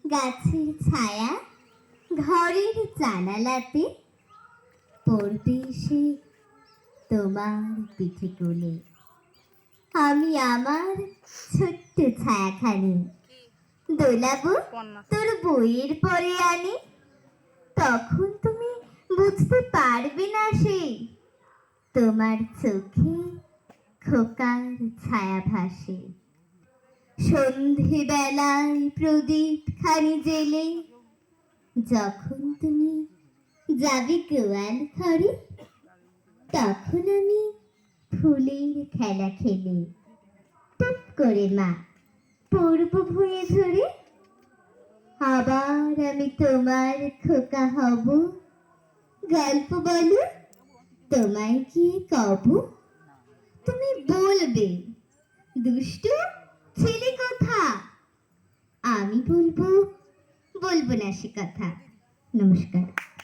গাছের ছায়া ঘরের জানালাতে পড়বে সে তোমার পিঠে কোলে। আমি আমার ছোট্ট ছায়াখানি দোলাবো তোর বইয়ের পরে আনি। তখন তুমি বুঝতে পারবে না সে তোমার চোখে খোকার ছায়া ভাসে। সন্ধেবেলায় প্রদীপ খানি জেলে যখন তুমি যাবে গোয়াল ঘরে, তখন আমি ফুলের খেলা খেলে টুপ করে মা পড়ব ভুঁয়ে ঝরে। আবার আমি তোমার খোকা হব, গল্প বলো তোমায় কি কব। তুমি বলবে দুষ্টু ছেলে কথা, আমি বলবো না সে কথা। নমস্কার।